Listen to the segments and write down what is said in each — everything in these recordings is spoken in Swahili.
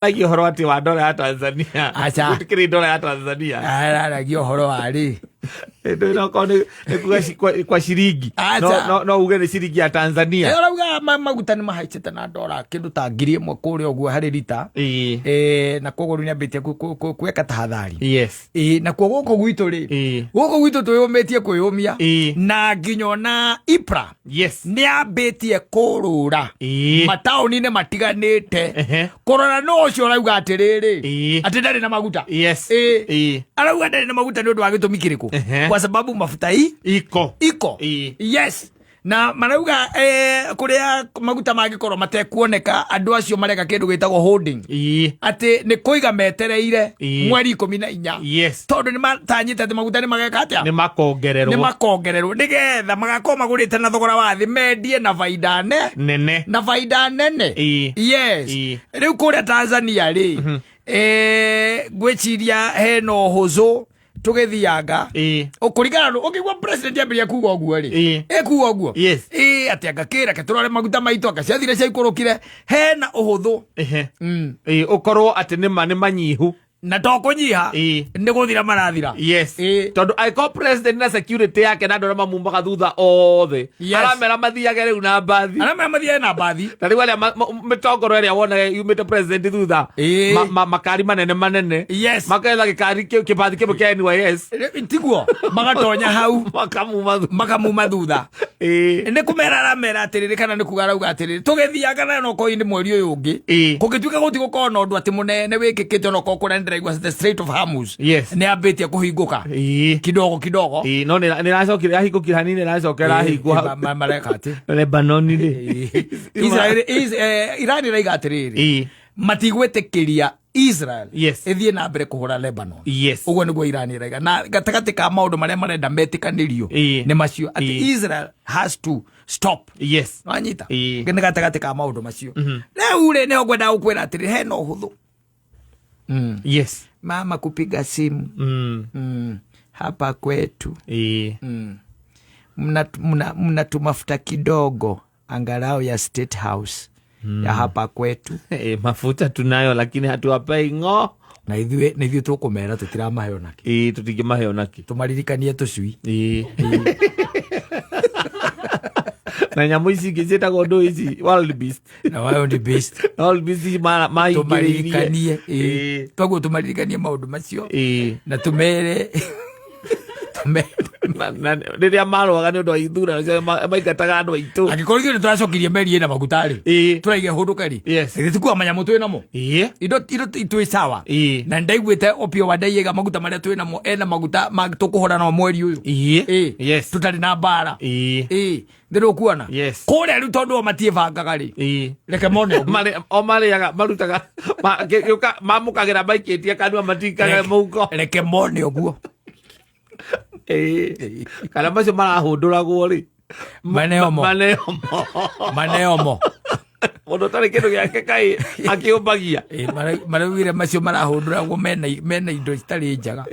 Like horo ati wa dola ya Tanzania. Acha. Kutikiri dola ya Tanzania. Like horo ali. Ndo inakone kwa shiringi. No uge ni shiringi ya Tanzania. Urauga maguta ni mahaicete na dola kindu ta 1,000 kuri oguo hari lita. Na kogo ni ambitie kuweka tahadhari. Yes. Na kogo gwitu ri. Guko gwitu tuyumitie kwiyumia. Na nginyo na IPRA. Yes. Ni ambitie kurura. Mataoni ne matiganite. Korona no cio urauga atiriri. Ati ndari na maguta. Yes. Arauga ndari na maguta ni undu wa gitumi kiriku. Kwa sababu mafuta iko. Yes. Na marauga kuria maguta magikorwo matekuoneka andu acio mareka kindu gitagwo holding. Ati ni kuiga metereire mweri 14. Yes. Tondu ni matanyite ati maguta ni mageka atia ni makongererwo nigetha magakorwo magurite na thogora wa thi mendie na faida nene. Yes. Riu kuria Tanzania ri gwiciria heno huzo tugithianga ukurigana ukigwa president ambiria kuga oguo ri kuga oguo yes ati agakira keturore maguta maito akaciathire cia ikurukire hena uhuthu ukorwo ati ni manyihu na tokunyiha ni guthira marathira. Yes. Tondu aiko president na security yake na ndora mamumbaga thutha othe aramera mathiage riu na mbathi na riu aria mitongoro aria wona yumite president thutha makari manene maketha gikari kibathi kibu kia NYS intiguo magatonya hau makamuma thutha ni kumera aramera atiriri kana ni kuga rauga atiriri tugithiaga na no koini mweri uyu ungi kugituika gutigukona no ndu ati munene wikikite no kokura was the Strait of Hormuz. Yes. Ni abetia kuhinguka. Kidogo. No ni racokira ahingukira hanini racokera ahingwa. Marekati. Lebanon ni. Israel Iran raiga atiriri. Matigwetekiria Israel. Yes. Ethie na mbere kuhura Lebanon. Yes. Ugo niguo Iran raiga. Na gatagati ka maundu maria marenda metikanirio. Ni macio ati Israel has to stop. Yes. Wanyita. Gene gatagati ka maundu macio. Riu ri ni ogwenda ukwira atiriri heno huthu. Yes. Mama kupiga simu hapa kwetu mnatumafuta kidogo angalau ya State House ya hapa kwetu. Mafuta tunayo lakini hatuwapai ngo na ithuĩ tukumera tutiramahe onaki tutingĩmahe onaki tumaririkanie tucui na nyamu ici ingĩ ciĩtagwo ndũ ici wild beast maingĩrĩirie twaguo tumaririkanie maũndũ macio na tumere rĩrĩa marũaga nĩ ũndũ wa ithurano maingataga andũ aitũ angĩkorwo ithuĩ nĩtũracokirie meri ĩna maguta-rĩ tũraige hũndũke-rĩ gĩtikuwa manyamũ twĩ namo indo twĩ sawa na ndaiguĩte Opiyo Wandayi aiga maguta marĩa twĩ namo ena maguta tũkũhũra namo mweri ũyũ tũtarĩ na mbara ndĩrũkuona kũrĩa rĩu tondũ o matiĩbangaga-rĩ reke mone o marĩaga marutaga mamũkagĩra maikĩtie kanua matikaga mũhuko reke mone ũguo kana macio marahũndũragwo rĩ maneomo mũndũ ũtarĩ kĩndũ gĩake kaĩ akĩũmbagia maraugire macio marahũndũragwo mena indo citarĩ njega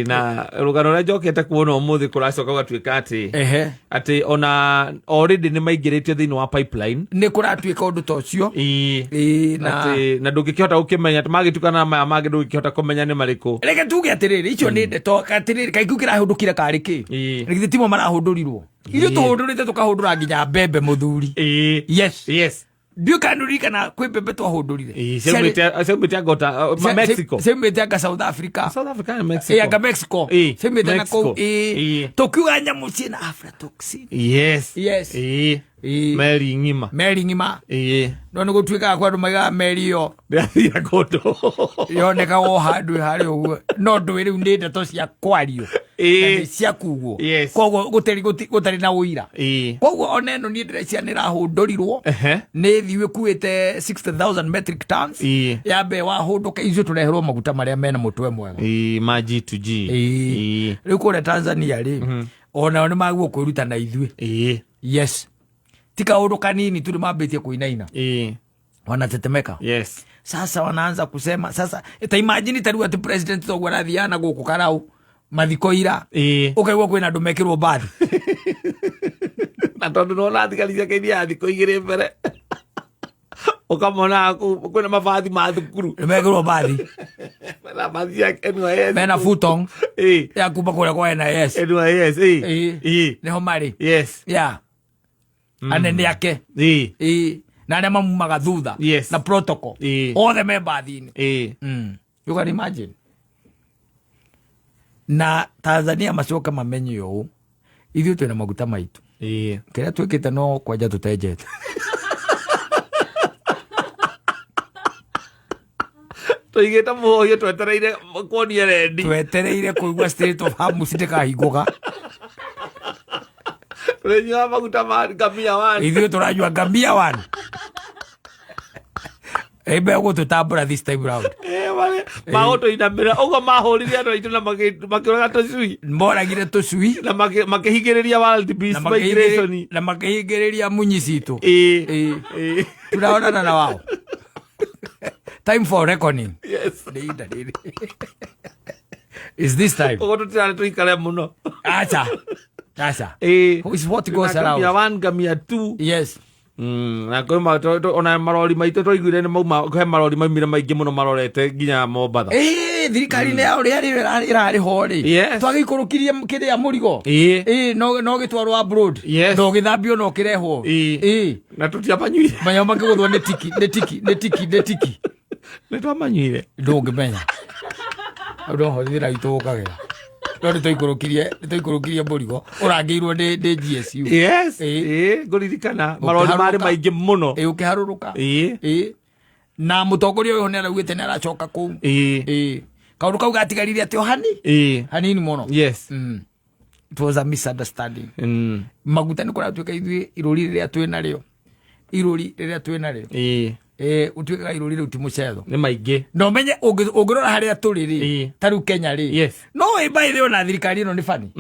na rũgano rũrĩa njokete kuona ũmũthĩ kũracoka gũgatuĩka atĩ ona already nĩ maingĩrĩtio thĩinĩ wa pipeline nĩ kũratuĩka ũndũ ta ũcio na ndũngĩkĩhota gũkĩmenya atĩ magĩtukana na maya mangĩ ndũngĩkĩhota kũmenya nĩ marĩkũ reke tuge atĩrĩrĩ icio nĩ ndeto atĩrĩrĩ kaingĩ kĩrahũndũkire karĩ kĩ rĩgĩthĩ timo marahũndũrirwo ithuĩ tũhũndũrĩte tũkahũndũra nginya mbembe mũthuri yes ndiũkanũririkana kwĩ mbembe twahũndũrire ciaumĩte anga Mexico ciaumĩte anga South Africa na Mexico anga Mexico ciaumĩte na kũu tũkiuga nyamũ ciĩna aflatoxin meri ng'ima no nĩ gũtuĩkaga kwa andũ maigaga meri ĩyo ndĩrathira kũndũ yonekagwo handũ harĩa ũguo no ndũĩ rĩu nĩ ndeto cia kwario cia kugwo koguo gũtarĩ na ũira koguo ona ĩno niĩ ndĩreciria nĩ ĩrahũndũrirwo nĩ thiĩ ĩkuĩte 60,000 metric tons yambe wahũndũka icio tũreherwo maguta marĩa mena mũtwe mwega ma G2G rĩu kũrĩa Tanzania rĩ onao nĩ maguo kwĩruta na ithuĩ yes ti kaũndũ kanini tu nĩmambĩtie kũinaina wanatetemeka sasa wanaanza kusema sasa ta imagine ta rĩu atĩ president toguo arathiana gũkũ Karau mathiko ira ũkaigua kwĩna andũ mekĩrwo mbathi na tondũ no nathikari ciake iria thikũ igĩrĩ mbere ukamona kwena mabathi ma thukuru megero bathi na bathi ya NYS mena futong ya kuba kwa NYS NYS neho mari yes yeah anene yake na nema mumaga thutha na protocol othe me bathi-ini you can imagine na Tanzania macoka mamenye ũũ ithuĩ twĩna maguta maitũ kĩrĩa twĩkĩte no kwanja tũtenjete tũigĩte mũhoyo twetereire kuonia rendi twetereire kũigua state of Hamus ndĩkahingũka tũranyua maguta ma ngamia 1 ithuĩ tũranyua ngamia 1 ebe gũtũtambũra this time round wale magũtũinamĩra ũguo mahũrire andũ aitũ na makĩũraga tũcui moragire tũcui na makĩhingĩrĩria wild beast migration na makĩhingĩrĩria munyi citũ tũraonana na wao time for reckoning yes is this time ũguo tũtirarĩ tũikare mũno acha is what goes around ngamia 1 ngamia 2 yes na kwema ona marori maitũ tũiguire nĩ mauma he marori maumire maingĩ mũno marorete nginya Mombatha thirikari-inĩ yao rĩrĩa ĩrarĩ ho rĩ twagĩikũrũkirie kĩrĩa mũrigo no gĩtwarwo abroad no gĩthambio no kĩrehwo na tũtiamanyuire manya makĩgũthwo nĩ tiki nĩ twamanyuire ndũngĩmenya ndoho thĩra itũ ũkagera no nĩtwaikũrũkirie mũrigo ũrangĩirwo nĩ GSU ngũririkana marori marĩ maingĩ mũno ũkĩharũrũka na mũtongoria ũyũ nĩaraugĩte nĩaracoka kũu kaũndũ kau gatigarire atĩ o hanini mũno it was a misunderstanding maguta nĩ kũratuĩka ithuĩ irũri rĩrĩa twĩnarĩo utuĩkaga irũri rĩu ti mũcetho nĩ maingĩ no menye ũngĩrora harĩa tũrĩ rĩ ta rĩu Kenya rĩ no ĩbaithĩ ona thirikari ĩno nĩ bani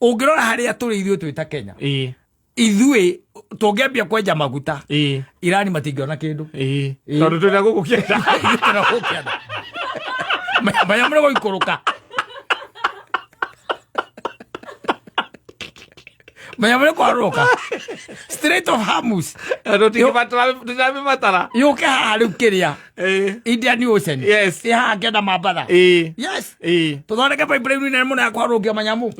ũngĩrora harĩa tũrĩ ithuĩ twĩ ta Kenya ithuĩ tũngĩambia kwenja maguta Irani matingĩona kĩndũ tondũ twĩna gũkũ kĩenda maya mũrĩ gũikũrũka maya mũrĩ kwarũka Strait of Hamus tũtingĩbatara yũke haha rĩu kĩrĩa Indian Ocean ĩhaha kĩenda Mombatha tũthondeke pipeline nene mũno ya kwarũkia manyamu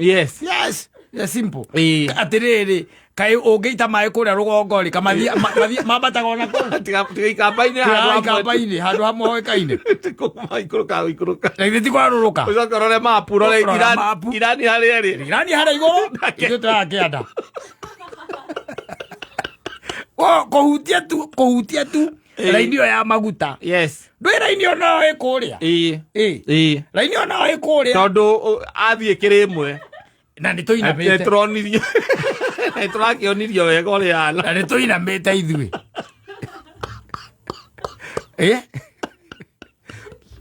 simple atĩrĩrĩ kaĩ ũngĩita maĩ kũrĩa rũgongo rĩ mambataga ona kũu tiga handũ hamwe hoĩkaine ikũrũka na ti kwarũrũka ũcoke ũrore mapu ũrore Irani harĩa ĩrĩ Irani harĩa igũrũ ithuĩ tũrakĩenda kũhutia tu raini ĩyo ya maguta ndũĩ raini ĩyo no ĩ kũrĩa raini ĩyo no ĩ kũrĩa tondũ athiĩ kĩrĩmwe na nĩtũinamĩte nĩtũrakĩonirio wega ũrĩa hana na nĩtũinamĩte ithuĩ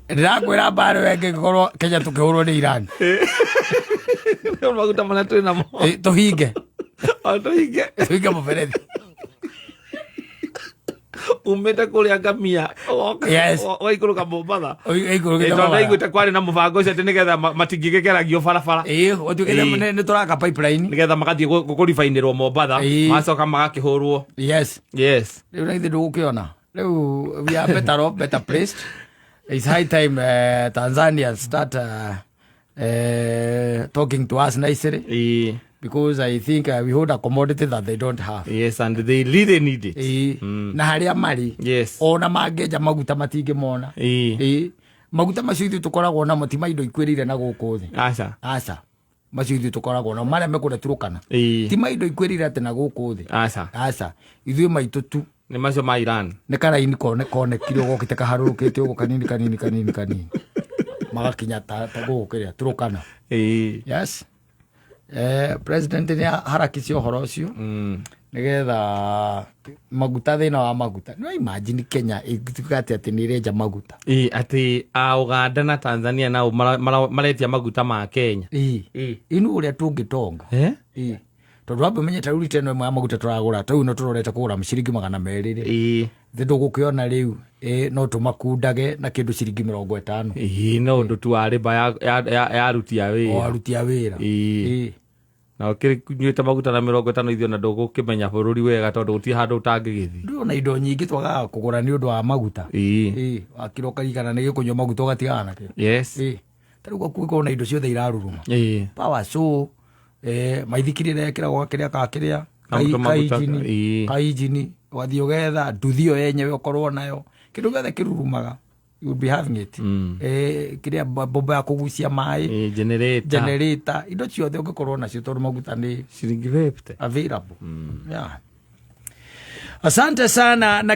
ndĩrakwĩra mbara ĩyo ĩngĩkorwo Kenya tũkĩhũrwo nĩ Irani maguta marĩa twĩ namo tũhinge mũberethi umĩte kũrĩa ngamia waikũrũka Mombatha ndaiguĩte kwarĩ na mũbango ũcio atĩ nĩgetha matingĩgĩgeragio barabara nĩ tũraka pipeline nĩgetha magathiĩ kũribainĩrwo Mombatha magacoka magakĩhũrwo rĩu na ithuĩ ndũgũkĩona rĩu we are better placed it's high time Tanzania start talking to us nicely because I think we hold a commodity that they don't have. Yes, and they really need it. Na harĩa marĩ ona mangĩenja maguta matingĩmona maguta macio ithuĩ tũkoragwo namo ti maindo ikwĩrĩire na gũkũ thĩ aca macio ithuĩ tũkoragwo namo marĩa mekũrĩa Turkana ti maindo ikwĩrĩire atĩ na gũkũ thĩ aca ithuĩ maitũ tu nĩ macio ma Iran nĩ karaini konekire ũgokĩte kaharũrũkĩte ũguo kanini magakinya ta gũkũ kĩrĩa Turkana yes president nĩ harakicie ũhoro ũcio nĩgetha maguta thĩna wa maguta no imagine Kenya ĩtuĩka atĩ nĩ ĩrenja maguta atĩ Uganda na Tanzania nao maretia maguta ma Kenya inu ũrĩa tũngĩtonga tondũ wambe menye ta rĩu lita ĩno ĩmwe ya maguta tũragũra tau no tũrorete kũgũra ciringi 200 thĩ ndũgũkĩona rĩu no tũmakundage na kĩndũ ciringi 50 no ũndũ tu wa rĩba ya aruti a wĩra aruti a wĩra na ukinyuite maguta na 50 ithio na ndugu kimenya bururi wega tondu uti handu utangigithi ndu na indo nyingi twaga kugura ni undu wa maguta akiroka ikana ni gikunywa maguta gatigana ke yes taru kwa na indo ciothe iraruruma power so maithikirire ekira gwa kiria ka kiria kaijini wathio getha nduthio yenyewe ukorwo nayo kindu gethe kirurumaga you will be having it kiria bomba ya kugucia mai generator indo ciothe ungikorwo nacio tondu maguta ni ciringi 50 available asante sana.